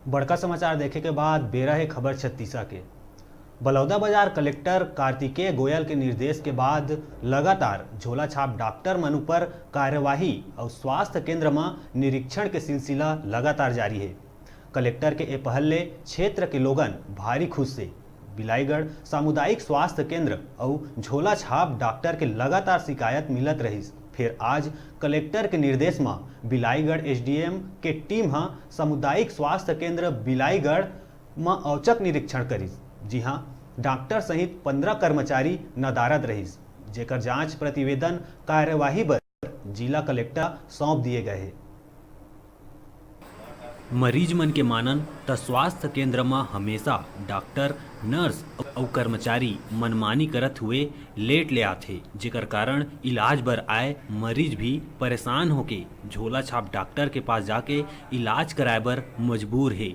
बड़का समाचार देखे के बाद बेरा है खबर छत्तीसा के। बलौदा बाजार कलेक्टर कार्तिकेय गोयल के निर्देश के बाद लगातार झोला छाप डॉक्टर मन पर कार्यवाही और स्वास्थ्य केंद्र में निरीक्षण के सिलसिला लगातार जारी है। कलेक्टर के ए पहल ले क्षेत्र के लोगन भारी खुश से। बिलाईगढ़ सामुदायिक स्वास्थ्य केंद्र और झोला छाप डॉक्टर के लगातार शिकायत मिलत रही। फिर आज कलेक्टर के निर्देश में बिलाईगढ़ एसडीएम के टीम सामुदायिक स्वास्थ्य केंद्र बिलाईगढ़ में औचक निरीक्षण करी। जी हाँ, डॉक्टर सहित 15 कर्मचारी नदारद रही, जेकर जांच प्रतिवेदन कार्यवाही पर जिला कलेक्टर सौंप दिए गए हैं। मरीज मन के मानन त स्वास्थ्य केंद्र में हमेशा डॉक्टर नर्स और कर्मचारी मनमानी करत हुए लेट ले आथे, जेकर कारण इलाज बर आए मरीज भी परेशान होके झोला छाप डॉक्टर के पास जाके इलाज कराए बर मजबूर है।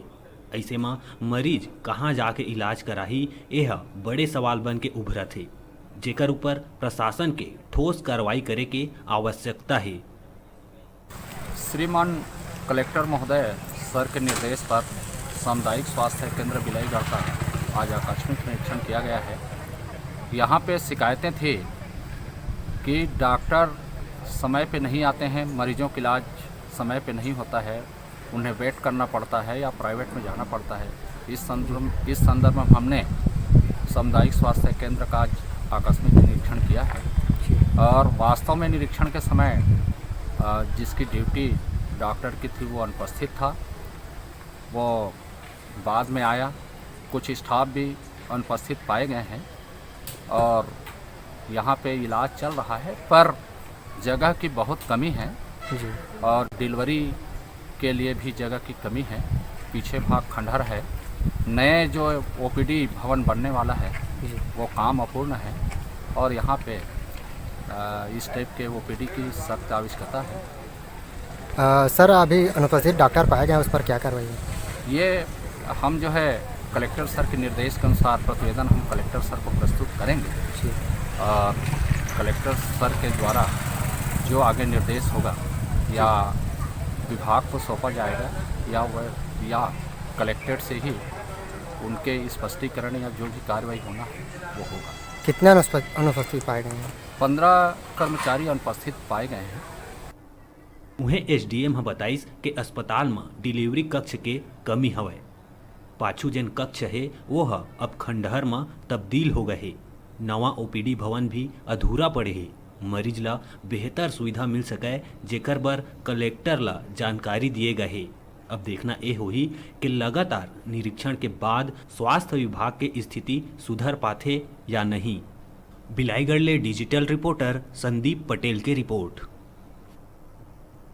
ऐसे में मरीज कहाँ जाके इलाज कराही, यह बड़े सवाल बन के उभरत है, जेकर ऊपर प्रशासन के ठोस कार्रवाई करे के आवश्यकता है। श्रीमान कलेक्टर महोदय सर के निर्देश पर सामुदायिक स्वास्थ्य केंद्र बिलाईगढ़ का आज आकस्मिक निरीक्षण किया गया है। यहाँ पे शिकायतें थी कि डॉक्टर समय पे नहीं आते हैं, मरीजों का इलाज समय पे नहीं होता है, उन्हें वेट करना पड़ता है या प्राइवेट में जाना पड़ता है। इस संदर्भ में हमने सामुदायिक स्वास्थ्य केंद्र का आज आकस्मिक निरीक्षण किया है और वास्तव में निरीक्षण के समय जिसकी ड्यूटी डॉक्टर की थी वो अनुपस्थित था। वो बाद में आया, कुछ स्टाफ भी अनुपस्थित पाए गए हैं और यहाँ पे इलाज चल रहा है, पर जगह की बहुत कमी है और डिलीवरी के लिए भी जगह की कमी है। पीछे भाग खंडहर है। नए जो ओपीडी भवन बनने वाला है वो काम अपूर्ण है और यहाँ पे इस टाइप के ओपीडी की सख्त आवश्यकता है। सर, अभी अनुपस्थित डॉक्टर पाए गए, उस पर क्या कार्रवाई है? ये हम जो है कलेक्टर सर के निर्देश के अनुसार प्रतिवेदन हम कलेक्टर सर को प्रस्तुत करेंगे और कलेक्टर सर के द्वारा जो आगे निर्देश होगा या विभाग को सौंपा जाएगा या कलेक्टेड से ही उनके स्पष्टीकरण या जो भी कार्रवाई होना है वो होगा। कितने अनुपस्थित पाए गए हैं? 15 कर्मचारी अनुपस्थित पाए गए हैं। उन्हें एसडीएम बताइस कि अस्पताल में डिलीवरी कक्ष के कमी हवय। पाछू जन कक्ष है वो अब खंडहर में तब्दील हो गए। नवा ओपीडी भवन भी अधूरा पड़े है। मरीज ला बेहतर सुविधा मिल सके, जेकर बर कलेक्टर ला जानकारी दिए गए। अब देखना ये होही कि लगातार निरीक्षण के बाद स्वास्थ्य विभाग के स्थिति सुधर पाथे या नहीं। बिलाईगढ़ ले डिजिटल रिपोर्टर संदीप पटेल के रिपोर्ट।